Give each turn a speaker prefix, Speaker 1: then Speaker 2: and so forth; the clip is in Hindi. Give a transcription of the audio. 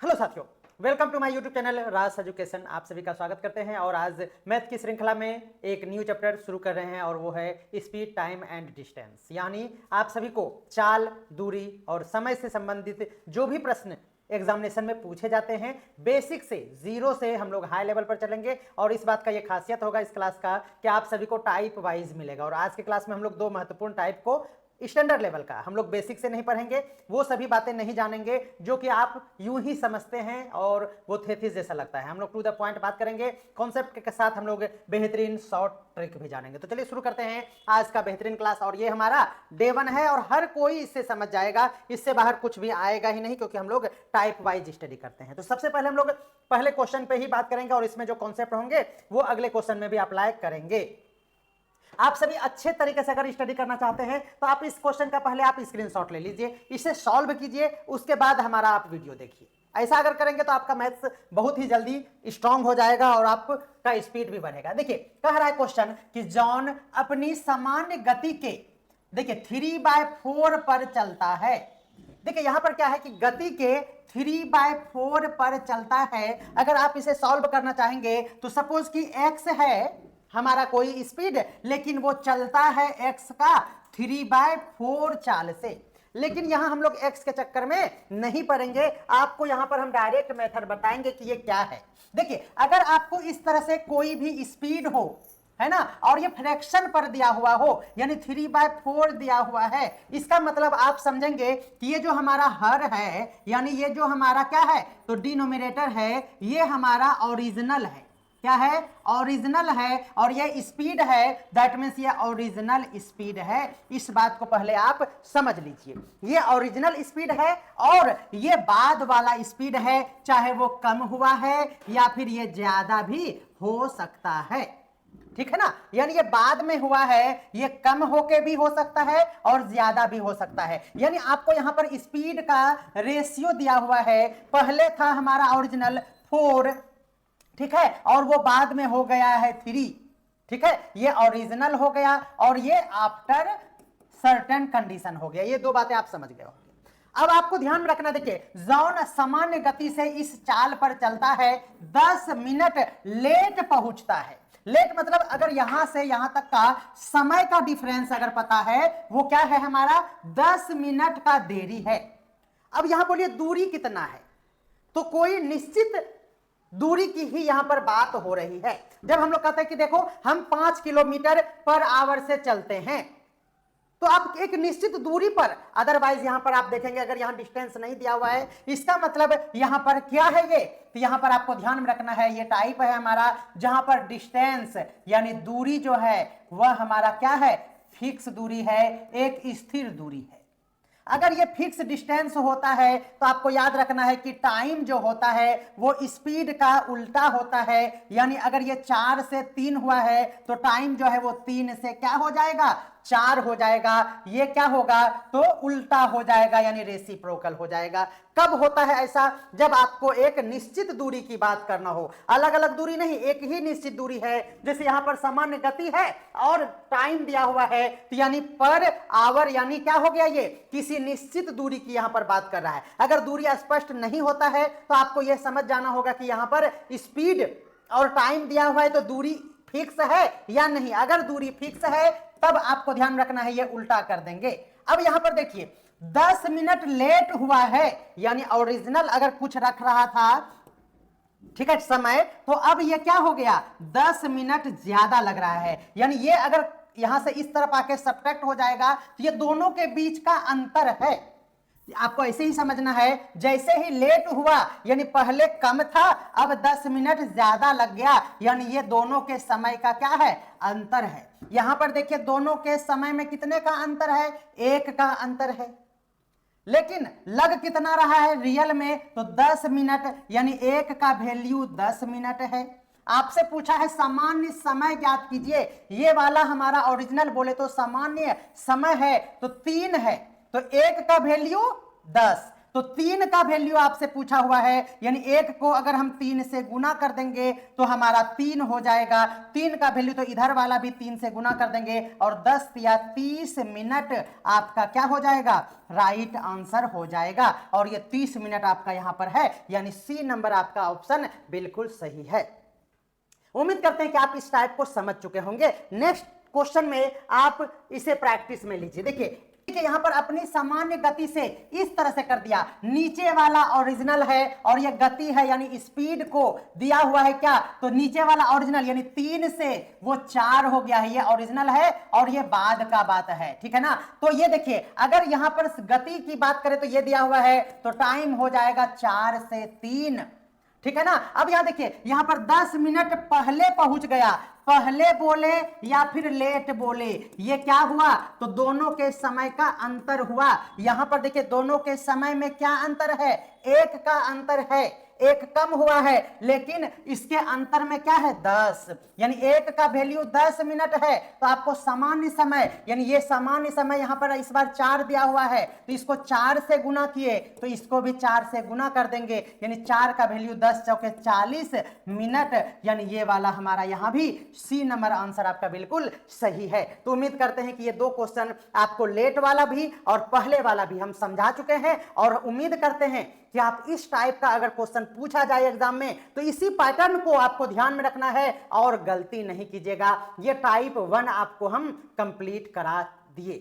Speaker 1: हेलो साथियों, welcome to my YouTube channel Raj education. आप सभी का स्वागत करते हैं और आज मैथ की श्रृंखला में एक न्यू चैप्टर शुरू कर रहे हैं और वो है स्पीड, टाइम एंड डिस्टेंस। यानी आप सभी को चाल, दूरी और समय से संबंधित जो भी प्रश्न एग्जामिनेशन में पूछे जाते हैं, बेसिक से जीरो से हम लोग हाई लेवल पर चलेंगे। और इस बात का ये खासियत होगा इस क्लास का कि आप सभी को टाइप वाइज मिलेगा। और आज के क्लास में हम लोग दो महत्वपूर्ण टाइप को स्टैंडर्ड लेवल का हम लोग बेसिक से नहीं पढ़ेंगे, वो सभी बातें नहीं जानेंगे जो कि आप यूं ही समझते हैं और वो थेथिस जैसा लगता है। हम लोग टू द पॉइंट बात करेंगे, कॉन्सेप्ट के साथ हम लोग बेहतरीन शॉर्ट ट्रिक भी जानेंगे। तो चलिए शुरू करते हैं आज का बेहतरीन क्लास। और ये हमारा डे 1 है और हर कोई इससे समझ जाएगा, इससे बाहर कुछ भी आएगा ही नहीं, क्योंकि हम लोग टाइप वाइज स्टडी करते हैं। तो सबसे पहले हम लोग पहले क्वेश्चन पे ही बात करेंगे और इसमें जो कॉन्सेप्ट होंगे वो अगले क्वेश्चन में भी अप्लाई करेंगे। आप सभी अच्छे तरीके से अगर स्टडी करना चाहते हैं तो आप इस क्वेश्चन का पहले आप स्क्रीनशॉट ले लीजिए, इसे सॉल्व कीजिए, उसके बाद हमारा आप वीडियो देखिए। ऐसा अगर करेंगे तो आपका मैथ्स बहुत ही जल्दी स्ट्रांग हो जाएगा और आपका स्पीड भी बढ़ेगा। देखिए कह रहा है क्वेश्चन कि जॉन अपनी सामान्य गति के देखिए 3/4 पर चलता है। देखिए यहां पर क्या है कि गति के 3/4 पर चलता है। अगर आप इसे सॉल्व करना चाहेंगे तो सपोज कि x है हमारा कोई स्पीड, लेकिन वो चलता है x का 3/4 चाल से। लेकिन यहां हम लोग x के चक्कर में नहीं पड़ेंगे, आपको यहां पर हम डायरेक्ट मेथड बताएंगे कि ये क्या है। देखिए अगर आपको इस तरह से कोई भी स्पीड हो, है ना, और ये फ्रैक्शन पर दिया हुआ हो, यानी 3/4 दिया हुआ है, इसका मतलब आप समझेंगे कि ये जो हमारा हर है, यानी ये जो हमारा क्या है तो डिनोमिनेटर है, ये हमारा ओरिजिनल है। क्या है? ओरिजिनल है। और ये स्पीड है, दैट मीन्स ये ओरिजिनल स्पीड है। इस बात को पहले आप समझ लीजिए, ये ओरिजिनल स्पीड है और ये बाद वाला स्पीड है, चाहे वो कम हुआ है या फिर ये ज्यादा भी हो सकता है। ठीक है ना, यानी ये बाद में हुआ है, ये कम होके भी हो सकता है और ज्यादा भी हो सकता है। यानी आपको यहां पर स्पीड का रेशियो दिया हुआ है, पहले था हमारा ओरिजिनल 4, ठीक है, और वो बाद में हो गया है 3। ठीक है, ये ओरिजिनल हो गया और ये आफ्टर सर्टेन कंडीशन हो गया। ये दो बातें आप समझ गए होंगे। अब आपको ध्यान में रखना, देखिए जॉन सामान्य गति से इस चाल पर चलता है, 10 मिनट लेट पहुंचता है। लेट मतलब अगर यहां से यहां तक का समय का डिफरेंस अगर पता है, वो क्या है हमारा 10 मिनट का देरी है। अब यहां बोलिए दूरी कितना है, तो कोई निश्चित दूरी की ही यहां पर बात हो रही है। जब हम लोग कहते हैं कि देखो हम 5 किलोमीटर पर आवर से चलते हैं, तो आप एक निश्चित दूरी पर, अदरवाइज यहां पर आप देखेंगे अगर यहां डिस्टेंस नहीं दिया हुआ है, इसका मतलब यहां पर क्या है ये, तो यहां पर आपको ध्यान में रखना है, ये टाइप है हमारा जहां पर डिस्टेंस यानी दूरी जो है वह हमारा क्या है, फिक्स दूरी है, एक स्थिर दूरी है। अगर ये फिक्स डिस्टेंस होता है तो आपको याद रखना है कि टाइम जो होता है वो स्पीड का उल्टा होता है। यानी अगर ये 4 से 3 हुआ है तो टाइम जो है वो 3 से क्या हो जाएगा, 4 हो जाएगा। ये क्या होगा तो उल्टा हो जाएगा, यानी रेसिप्रोकल हो जाएगा। कब होता है ऐसा? जब आपको एक निश्चित दूरी की बात करना हो, अलग अलग दूरी नहीं, एक ही निश्चित दूरी है। जैसे यहां पर सामान्य गति है और टाइम दिया हुआ है, तो यानी पर आवर, यानी क्या हो गया, ये किसी निश्चित दूरी की यहां पर बात कर रहा है। अगर दूरी स्पष्ट नहीं होता है तो आपको यह समझ जाना होगा कि यहां पर स्पीड और टाइम दिया हुआ है तो दूरी फिक्स है या नहीं। अगर दूरी फिक्स है तब आपको ध्यान रखना है, ये उल्टा कर देंगे। अब यहां पर देखिए 10 मिनट लेट हुआ है, यानी ओरिजिनल अगर कुछ रख रहा था, ठीक है, समय, तो अब ये क्या हो गया, 10 मिनट ज्यादा लग रहा है। यानी ये अगर यहां से इस तरफ आके सब्ट्रैक्ट हो जाएगा तो ये दोनों के बीच का अंतर है। आपको ऐसे ही समझना है, जैसे ही लेट हुआ यानी पहले कम था, अब 10 मिनट ज्यादा लग गया, यानी ये दोनों के समय का क्या है, अंतर है। यहां पर देखिए दोनों के समय में कितने का अंतर है, 1 का अंतर है। लेकिन लग कितना रहा है रियल में, तो 10 मिनट, यानी 1 का वैल्यू 10 मिनट है। आपसे पूछा है सामान्य समय ज्ञात कीजिए, ये वाला हमारा ओरिजिनल बोले तो सामान्य समय है तो 3 है, तो 1 का वैल्यू 10, तो 3 का वैल्यू आपसे पूछा हुआ है, यानी 1 को अगर हम 3 से गुना कर देंगे तो हमारा 3 हो जाएगा। 3 का वैल्यू तो इधर वाला भी 3 से गुना कर देंगे और 10 या 30 मिनट आपका क्या हो जाएगा, राइट आंसर हो जाएगा। और ये 30 मिनट आपका यहां पर है, यानी सी नंबर आपका ऑप्शन बिल्कुल सही है। उम्मीद करते हैं कि आप इस टाइप को समझ चुके होंगे। नेक्स्ट क्वेश्चन में आप इसे प्रैक्टिस में लीजिए। देखिए यहां पर अपनी सामान्य गति से इस तरह से कर दिया, नीचे वाला ओरिजिनल है और यह गति है यानी स्पीड को दिया हुआ है क्या, तो नीचे वाला ओरिजिनल यानी 3 से वो 4 हो गया है, ये ओरिजिनल है और ये बाद का बात है, ठीक है ना। तो ये देखिए अगर यहां पर गति की बात करें तो ये दिया हुआ है, तो टाइम हो जाएगा 4 से 3, ठीक है ना। अब यहां देखिए यहां पर 10 मिनट पहले पहुंच गया, पहले बोले या फिर लेट बोले, ये क्या हुआ, तो दोनों के समय का अंतर हुआ। यहां पर देखिए दोनों के समय में क्या अंतर है, 1 का अंतर है, 1 कम हुआ है, लेकिन इसके अंतर में क्या है 10, यानी 1 का वैल्यू 10 मिनट है। तो आपको सामान्य समय यानी ये सामान्य समय यहां पर इस बार 4 दिया हुआ है, तो इसको 4 से गुना किए तो इसको भी 4 से गुना कर देंगे, यानी 4 का वैल्यू 10 चौके 40 मिनट, यानी ये वाला हमारा यहां भी सी नंबर आंसर आपका बिल्कुल सही है। तो उम्मीद करते हैं कि ये 2 क्वेश्चन आपको लेट वाला भी और पहले वाला भी हम समझा चुके हैं, और उम्मीद करते हैं कि आप इस टाइप का अगर क्वेश्चन पूछा जाए एग्जाम में तो इसी पैटर्न को आपको ध्यान में रखना है और गलती नहीं कीजिएगा। ये टाइप 1 आपको हम कंप्लीट करा दिए।